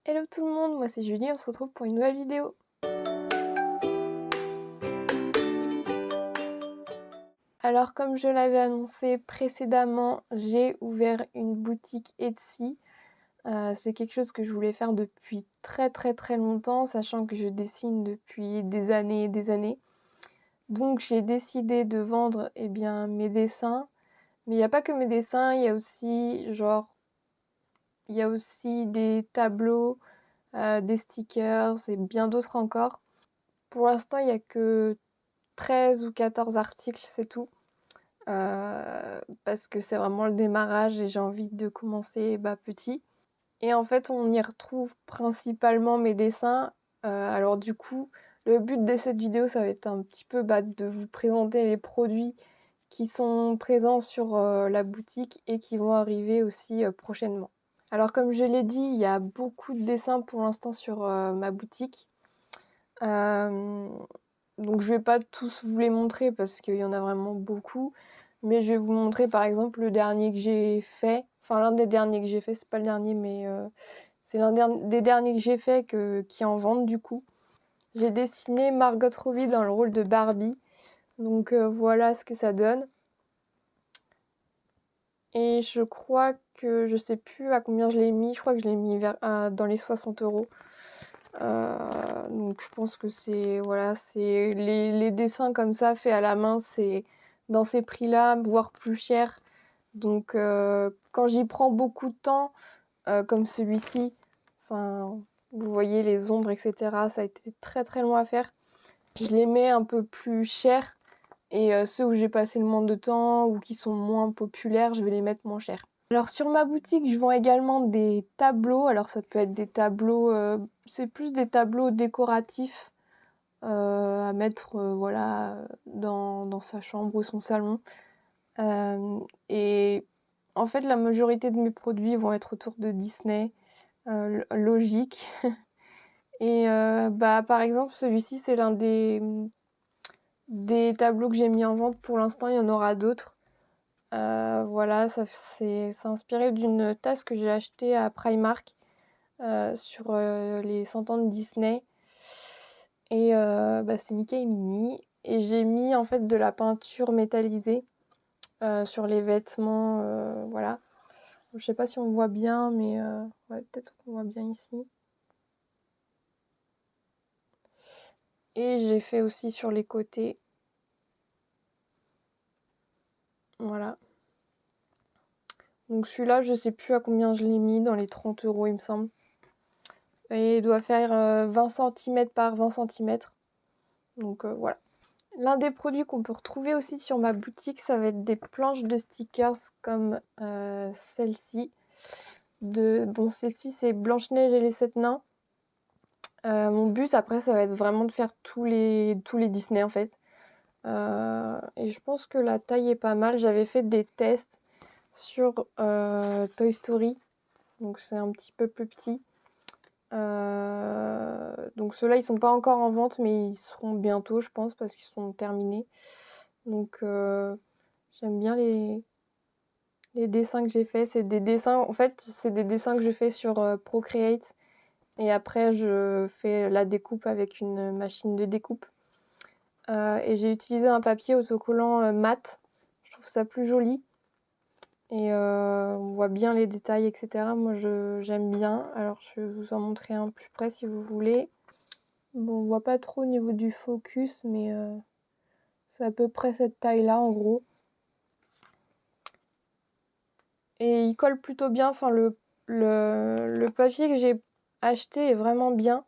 Hello tout le monde, moi c'est Julie, on se retrouve pour une nouvelle vidéo. Alors comme je l'avais annoncé précédemment, j'ai ouvert une boutique Etsy. C'est quelque chose que je voulais faire depuis très longtemps, sachant que je dessine depuis des années et des années. Donc j'ai décidé de vendre mes dessins. Mais il n'y a pas que mes dessins, il y a aussi des tableaux, des stickers et bien d'autres encore. Pour l'instant, il n'y a que 13 ou 14 articles, c'est tout. Parce que c'est vraiment le démarrage et j'ai envie de commencer petit. Et en fait, on y retrouve principalement mes dessins. Alors du coup, le but de cette vidéo, ça va être un petit peu de vous présenter les produits qui sont présents sur la boutique et qui vont arriver aussi prochainement. Alors comme je l'ai dit, il y a beaucoup de dessins pour l'instant sur ma boutique. Donc je vais pas tous vous les montrer parce qu'il y en a vraiment beaucoup. Mais je vais vous montrer par exemple le dernier que j'ai fait. Enfin l'un des derniers que j'ai fait, c'est pas le dernier mais c'est l'un des derniers que j'ai fait qui est en vente du coup. J'ai dessiné Margot Robbie dans le rôle de Barbie. Donc voilà ce que ça donne. Et je crois que je sais plus à combien je l'ai mis. Je crois que je l'ai mis dans les 60 €. Donc je pense que c'est les dessins comme ça faits à la main, c'est dans ces prix-là, voire plus cher. Donc quand j'y prends beaucoup de temps, comme celui-ci, enfin vous voyez les ombres, etc. Ça a été très long à faire. Je les mets un peu plus cher et ceux où j'ai passé le moins de temps ou qui sont moins populaires, je vais les mettre moins cher. Alors sur ma boutique, je vends également des tableaux. Alors ça peut être des tableaux, c'est plus des tableaux décoratifs à mettre dans sa chambre ou son salon. Et en fait, la majorité de mes produits vont être autour de Disney, logique. Et par exemple, celui-ci, c'est l'un des tableaux que j'ai mis en vente. Pour l'instant, il y en aura d'autres. Voilà, c'est inspiré d'une tasse que j'ai achetée à Primark sur les 100 ans de Disney. Et c'est Mickey et Minnie. Et j'ai mis en fait de la peinture métallisée sur les vêtements. Voilà. Je sais pas si on voit bien, mais ouais, peut-être qu'on voit bien ici. Et j'ai fait aussi sur les côtés. Voilà. Donc celui-là, je sais plus à combien je l'ai mis, dans les 30 € il me semble. Et il doit faire 20 cm par 20 cm. Donc voilà. L'un des produits qu'on peut retrouver aussi sur ma boutique, ça va être des planches de stickers comme celle-ci. Celle-ci c'est Blanche-Neige et les 7 nains. Mon but après, ça va être vraiment de faire tous les Disney en fait. Et je pense que la taille est pas mal. J'avais fait des tests sur Toy Story. Donc c'est un petit peu plus petit. Donc ceux-là, ils sont pas encore en vente, mais ils seront bientôt, je pense, parce qu'ils sont terminés. Donc j'aime bien les dessins que j'ai faits. C'est des dessins, en fait, c'est des dessins que je fais sur Procreate. Et après, je fais la découpe avec une machine de découpe. Et j'ai utilisé un papier autocollant mat. Je trouve ça plus joli. Et on voit bien les détails, etc. Moi, j'aime bien. Alors, je vais vous en montrer un plus près si vous voulez. Bon, on voit pas trop au niveau du focus, mais c'est à peu près cette taille-là, en gros. Et il colle plutôt bien. Enfin, le papier que j'ai acheté est vraiment bien.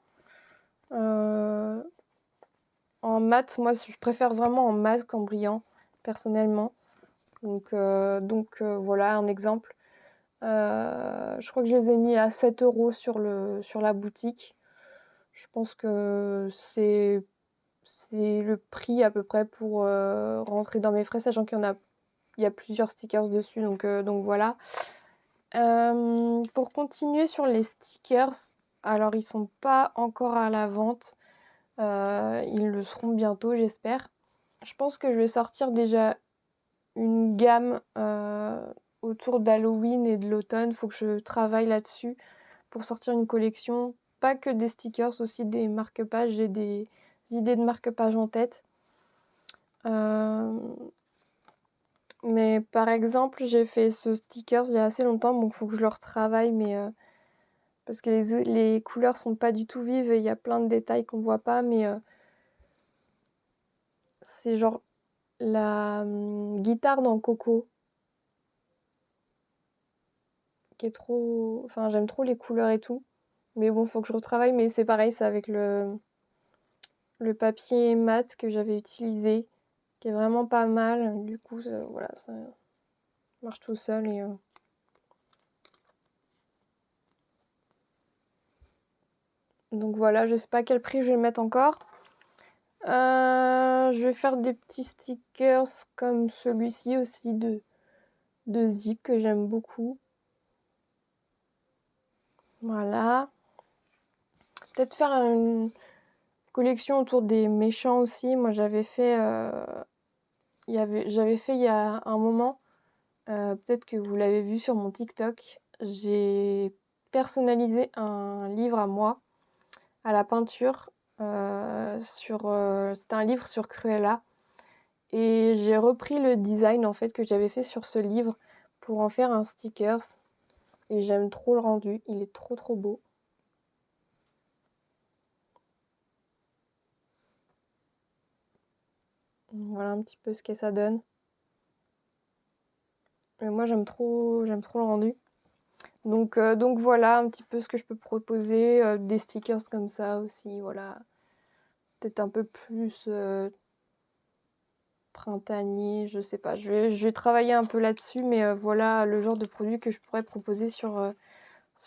En mat, moi, je préfère vraiment en mat qu'en brillant, personnellement. Donc voilà un exemple. Je crois que je les ai mis à 7 € sur la boutique. Je pense que c'est le prix à peu près pour rentrer dans mes frais, sachant qu'il y a plusieurs stickers dessus, donc voilà. Pour continuer sur les stickers, alors ils sont pas encore à la vente. Ils le seront bientôt, j'espère. Je pense que je vais sortir déjà une gamme autour d'Halloween et de l'automne. Faut que je travaille là-dessus pour sortir une collection. Pas que des stickers, aussi des marque-pages. J'ai des idées de marque-pages en tête. Mais par exemple, j'ai fait ce stickers il y a assez longtemps, donc il faut que je le retravaille, mais parce que les couleurs sont pas du tout vives et il y a plein de détails qu'on voit pas, mais c'est genre la guitare dans Coco, qui est trop... Enfin, j'aime trop les couleurs et tout, mais bon, faut que je retravaille, mais c'est pareil, c'est avec le papier mat que j'avais utilisé, qui est vraiment pas mal, du coup, voilà, ça marche tout seul et... Donc voilà, je sais pas quel prix je vais mettre encore. Je vais faire des petits stickers comme celui-ci aussi de Zip que j'aime beaucoup. Voilà. Peut-être faire une collection autour des méchants aussi. Moi j'avais fait j'avais fait il y a un moment, peut-être que vous l'avez vu sur mon TikTok, j'ai personnalisé un livre à moi à la peinture c'était un livre sur Cruella. Et j'ai repris le design en fait que j'avais fait sur ce livre pour en faire un stickers. Et j'aime trop le rendu, il est trop trop beau. Voilà un petit peu ce que ça donne. Et moi j'aime trop le rendu. Donc voilà un petit peu ce que je peux proposer. Des stickers comme ça aussi, voilà. Peut-être un peu plus printanier, je sais pas. Je vais travailler un peu là-dessus, mais voilà le genre de produit que je pourrais proposer sur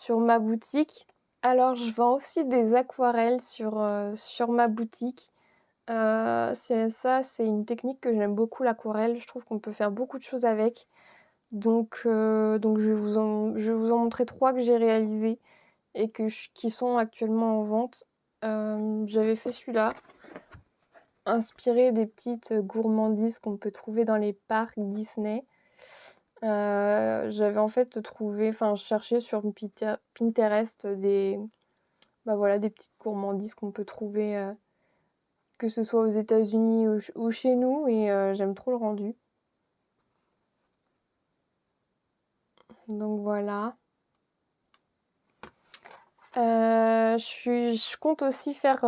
ma boutique. Alors, je vends aussi des aquarelles sur ma boutique. C'est une technique que j'aime beaucoup, l'aquarelle. Je trouve qu'on peut faire beaucoup de choses avec. Donc je vais vous en montrer 3 que j'ai réalisées et qui sont actuellement en vente. J'avais fait celui-là, inspiré des petites gourmandises qu'on peut trouver dans les parcs Disney. J'avais en fait je cherchais sur Pinterest des petites gourmandises qu'on peut trouver, que ce soit aux États-Unis ou chez nous, et j'aime trop le rendu. Donc voilà. Je compte aussi faire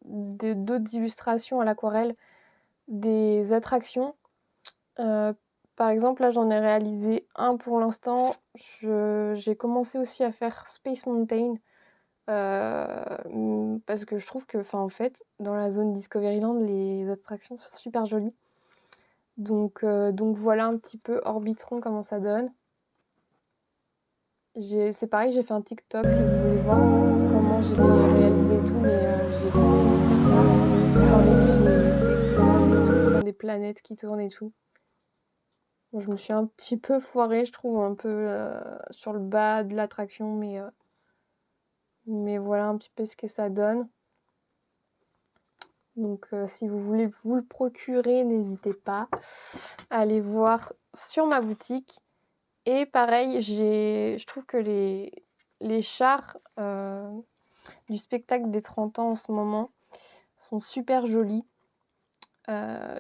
d'autres illustrations à l'aquarelle, des attractions. Par exemple, là j'en ai réalisé un pour l'instant. J'ai commencé aussi à faire Space Mountain. Parce que je trouve que, en fait, dans la zone Discoveryland, les attractions sont super jolies. Donc voilà un petit peu Orbitron comment ça donne. C'est pareil, j'ai fait un TikTok si vous voulez voir comment je l'ai réalisé et tout, mais j'ai trop aimé faire ça. J'en ai fait des globes et tout, des planètes qui tournent et tout. Bon, je me suis un petit peu foirée, je trouve, un peu sur le bas de l'attraction, mais voilà un petit peu ce que ça donne. Donc si vous voulez vous le procurer, n'hésitez pas à aller voir sur ma boutique. Et pareil, je trouve que les chars du spectacle des 30 ans en ce moment sont super jolis,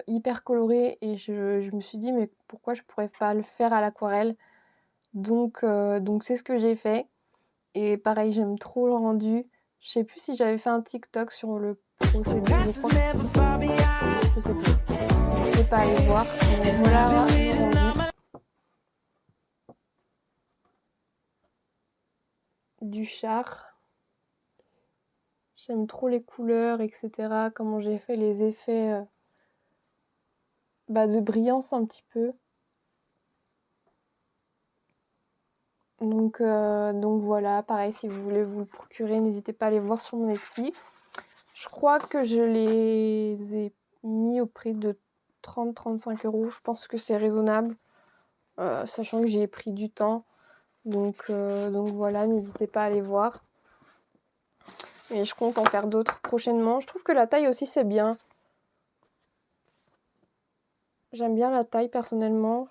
hyper colorés, et je me suis dit mais pourquoi je pourrais pas le faire à l'aquarelle. Donc c'est ce que j'ai fait. Et pareil, j'aime trop le rendu. Je sais plus si j'avais fait un TikTok sur le procédé, je sais plus. Je sais pas aller voir. Mais voilà le rendu du char. J'aime trop les couleurs, etc. Comment j'ai fait les effets de brillance un petit peu. Donc voilà, pareil, si vous voulez vous le procurer, n'hésitez pas à aller voir sur mon Etsy. Je crois que je les ai mis au prix de 30-35 €. Je pense que c'est raisonnable, sachant que j'ai pris du temps. Donc voilà, n'hésitez pas à aller voir. Et je compte en faire d'autres prochainement. Je trouve que la taille aussi c'est bien. J'aime bien la taille personnellement.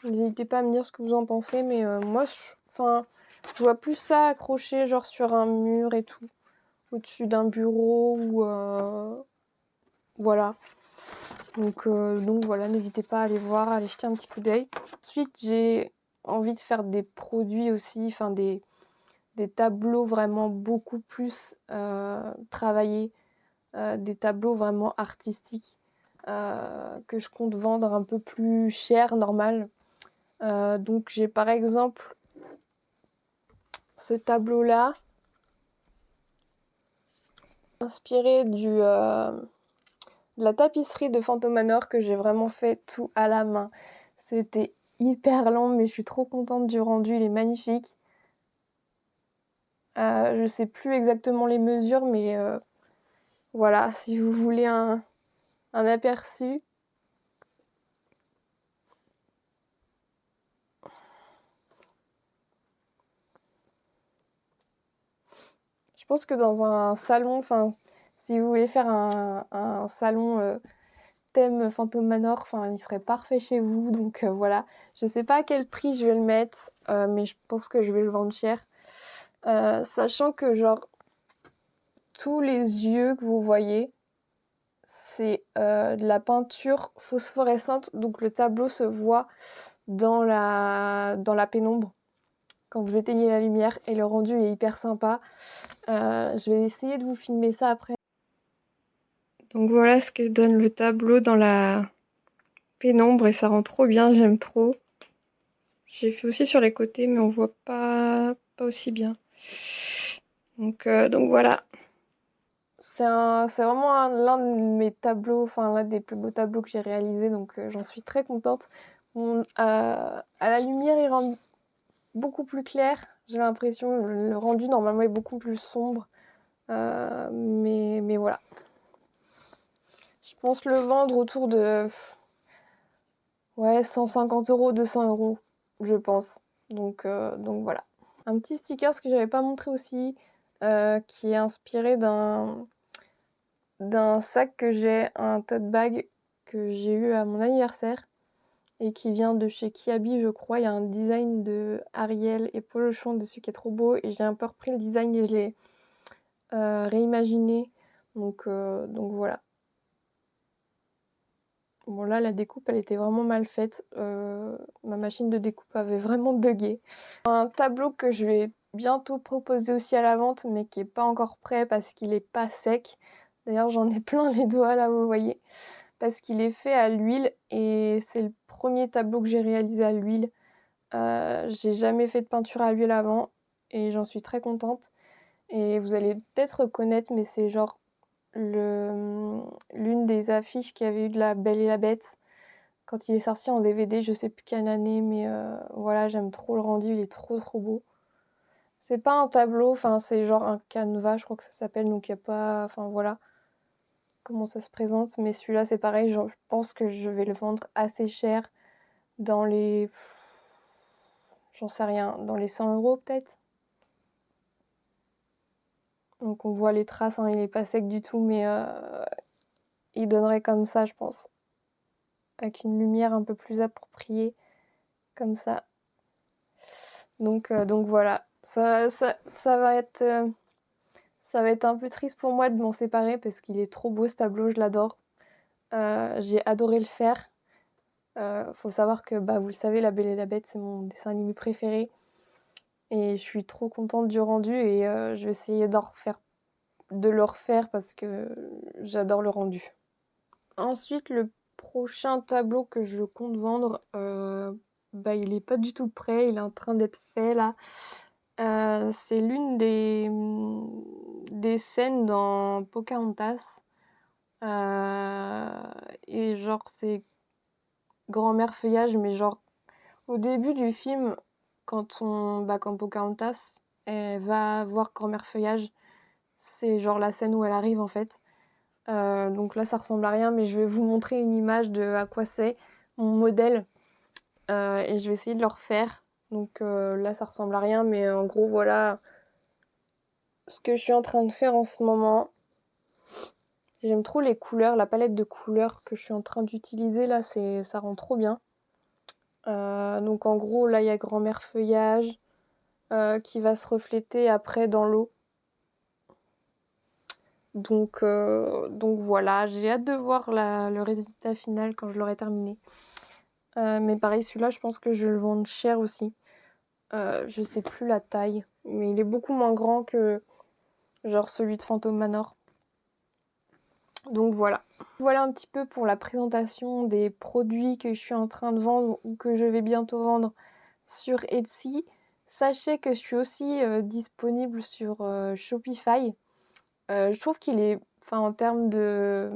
N'hésitez pas à me dire ce que vous en pensez, mais moi Enfin, je vois plus ça accroché genre sur un mur et tout, au-dessus d'un bureau ou voilà. Donc voilà, n'hésitez pas à aller voir, à aller jeter un petit coup d'œil. Ensuite, j'ai envie de faire des produits aussi, enfin des tableaux vraiment beaucoup plus travaillés, des tableaux vraiment artistiques que je compte vendre un peu plus cher, normal. Donc j'ai par exemple ce tableau-là, inspiré de la tapisserie de Phantom Manor que j'ai vraiment fait tout à la main. C'était hyper long, mais je suis trop contente du rendu, il est magnifique. Je sais plus exactement les mesures, mais voilà, si vous voulez un aperçu. Je pense que dans un salon, enfin, si vous voulez faire un salon thème Phantom Manor, enfin, il serait parfait chez vous. Donc voilà, je sais pas à quel prix je vais le mettre, mais je pense que je vais le vendre cher. Sachant que genre tous les yeux que vous voyez, c'est de la peinture phosphorescente, donc le tableau se voit dans la pénombre quand vous éteignez la lumière, et le rendu est hyper sympa. Je vais essayer de vous filmer ça après. Donc voilà ce que donne le tableau dans la pénombre, et ça rend trop bien, j'aime trop. J'ai fait aussi sur les côtés, mais on voit pas aussi bien. Donc voilà. C'est vraiment l'un de mes tableaux, enfin l'un des plus beaux tableaux que j'ai réalisé, donc j'en suis très contente. À la lumière, il rend beaucoup plus clair, j'ai l'impression. Le rendu normalement est beaucoup plus sombre, mais voilà. Je pense le vendre autour de 150 €, 200 €, je pense. Donc voilà. Un petit sticker que j'avais pas montré aussi, qui est inspiré d'un sac que j'ai, un tote bag que j'ai eu à mon anniversaire et qui vient de chez Kiabi, je crois. Il y a un design de Ariel et Polochon dessus qui est trop beau, et j'ai un peu repris le design et je l'ai réimaginé. Donc voilà. Bon là, la découpe, elle était vraiment mal faite. Ma machine de découpe avait vraiment bugué. Un tableau que je vais bientôt proposer aussi à la vente, mais qui est pas encore prêt parce qu'il est pas sec. D'ailleurs, j'en ai plein les doigts là, vous voyez. Parce qu'il est fait à l'huile, et c'est le premier tableau que j'ai réalisé à l'huile. J'ai jamais fait de peinture à l'huile avant, et j'en suis très contente. Et vous allez peut-être reconnaître, mais c'est genre l'une des affiches qu'il y avait eu de La Belle et la Bête quand il est sorti en DVD, je sais plus quelle année, mais voilà, j'aime trop le rendu, il est trop beau. C'est pas un tableau, enfin c'est genre un canevas, je crois que ça s'appelle, donc il y a pas, enfin voilà comment ça se présente, mais celui-là c'est pareil, je pense que je vais le vendre assez cher, dans les, j'en sais rien, dans les 100 € peut-être. Donc on voit les traces, hein, il est pas sec du tout, mais il donnerait comme ça, je pense, avec une lumière un peu plus appropriée, comme ça. Donc voilà, ça va être un peu triste pour moi de m'en séparer parce qu'il est trop beau ce tableau, je l'adore. J'ai adoré le faire. Faut savoir que, bah, vous le savez, La Belle et la Bête, c'est mon dessin animé préféré. Et je suis trop contente du rendu, et je vais essayer de le refaire parce que j'adore le rendu. Ensuite, le prochain tableau que je compte vendre, bah, il est pas du tout prêt, il est en train d'être fait là. C'est l'une des scènes dans Pocahontas. Et genre, c'est grand-mère feuillage, mais genre, au début du film, quand Pocahontas elle va voir grand-mère feuillage, c'est genre la scène où elle arrive en fait. Donc là, ça ressemble à rien, mais je vais vous montrer une image de à quoi c'est mon modèle, et je vais essayer de le refaire. Donc là, ça ressemble à rien, mais en gros, voilà ce que je suis en train de faire en ce moment. J'aime trop les couleurs, la palette de couleurs que je suis en train d'utiliser là, ça rend trop bien. Donc en gros, là, il y a grand-mère feuillage. qui va se refléter après dans l'eau. Donc voilà, j'ai hâte de voir le résultat final quand je l'aurai terminé. Mais pareil, celui-là, je pense que je vais le vendre cher aussi. Je sais plus la taille, mais il est beaucoup moins grand que genre celui de Phantom Manor. Donc voilà. Voilà un petit peu pour la présentation des produits que je suis en train de vendre ou que je vais bientôt vendre sur Etsy. Sachez que je suis aussi disponible sur Shopify. Je trouve qu'il est, enfin en termes de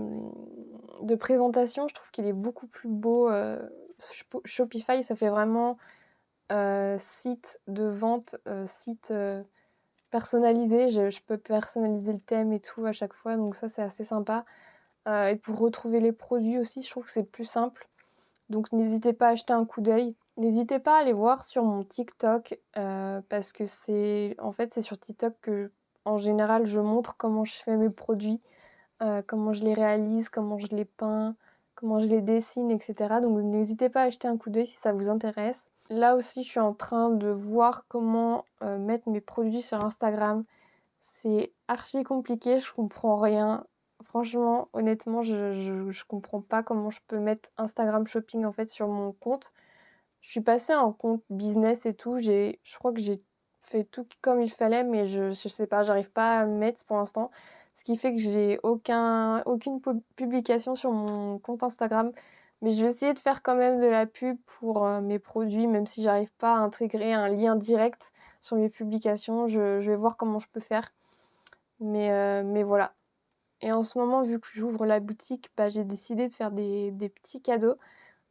présentation, je trouve qu'il est beaucoup plus beau. Shopify, ça fait vraiment site de vente, site personnalisé. Je peux personnaliser le thème et tout à chaque fois, donc ça c'est assez sympa. Et pour retrouver les produits aussi, je trouve que c'est plus simple. Donc n'hésitez pas à jeter un coup d'œil. N'hésitez pas à aller voir sur mon TikTok parce que en fait c'est sur TikTok que en général je montre comment je fais mes produits, comment je les réalise, comment je les peins, comment je les dessine, etc. Donc n'hésitez pas à jeter un coup d'œil si ça vous intéresse. Là aussi je suis en train de voir comment mettre mes produits sur Instagram. C'est archi compliqué, je comprends rien. Franchement, honnêtement, je comprends pas comment je peux mettre Instagram Shopping en fait sur mon compte. Je suis passée en compte business et tout. Je crois que j'ai fait tout comme il fallait, mais je sais pas, j'arrive pas à me mettre pour l'instant. Ce qui fait que j'ai aucune publication sur mon compte Instagram. Mais je vais essayer de faire quand même de la pub pour mes produits, même si j'arrive pas à intégrer un lien direct sur mes publications. Je vais voir comment je peux faire. Mais voilà. Et en ce moment, vu que j'ouvre la boutique, bah, j'ai décidé de faire des petits cadeaux.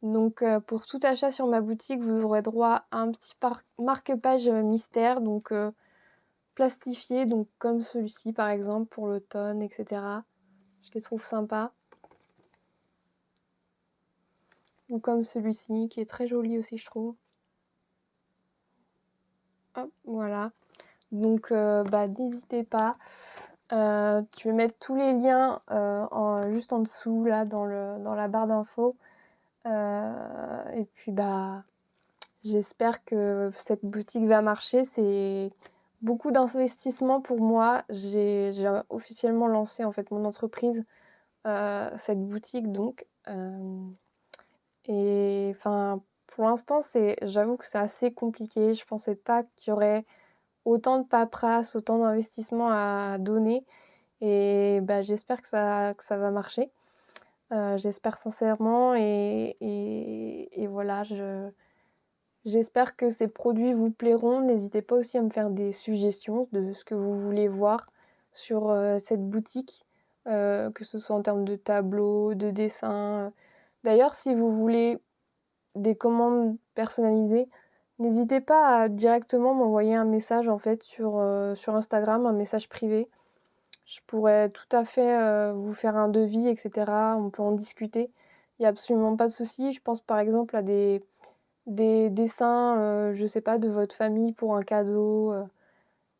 Donc pour tout achat sur ma boutique, vous aurez droit à un petit marque-page mystère, donc plastifié, donc comme celui-ci par exemple pour l'automne, etc. Je les trouve sympas. Ou comme celui-ci qui est très joli aussi, je trouve. Hop, voilà. Donc bah, n'hésitez pas. Tu vais mettre tous les liens juste en dessous, là, dans la barre d'infos. Et puis, bah, j'espère que cette boutique va marcher. C'est beaucoup d'investissement pour moi. J'ai officiellement lancé, en fait, mon entreprise, cette boutique, donc. Et enfin, pour l'instant, j'avoue que c'est assez compliqué. Je pensais pas qu'il y aurait autant de paperasse, autant d'investissement à donner. Et bah, j'espère que ça va marcher. J'espère sincèrement et voilà, j'espère que ces produits vous plairont. N'hésitez pas aussi à me faire des suggestions de ce que vous voulez voir sur cette boutique, que ce soit en termes de tableaux, de dessins. D'ailleurs, si vous voulez des commandes personnalisées, n'hésitez pas à directement m'envoyer un message en fait sur Instagram, un message privé. Je pourrais tout à fait vous faire un devis, etc. On peut en discuter. Il n'y a absolument pas de souci. Je pense par exemple à des dessins, je sais pas, de votre famille pour un cadeau,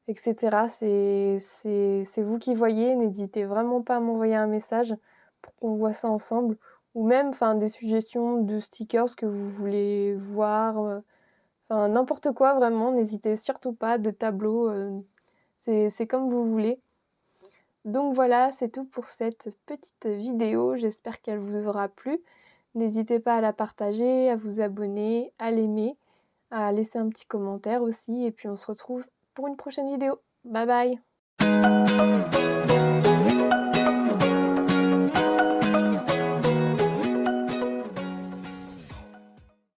etc. C'est vous qui voyez. N'hésitez vraiment pas à m'envoyer un message pour qu'on voit ça ensemble. Ou même des suggestions de stickers que vous voulez voir. Enfin, n'importe quoi vraiment. N'hésitez surtout pas, de tableaux. C'est comme vous voulez. Donc voilà, c'est tout pour cette petite vidéo. J'espère qu'elle vous aura plu. N'hésitez pas à la partager, à vous abonner, à l'aimer, à laisser un petit commentaire aussi. Et puis on se retrouve pour une prochaine vidéo. Bye bye!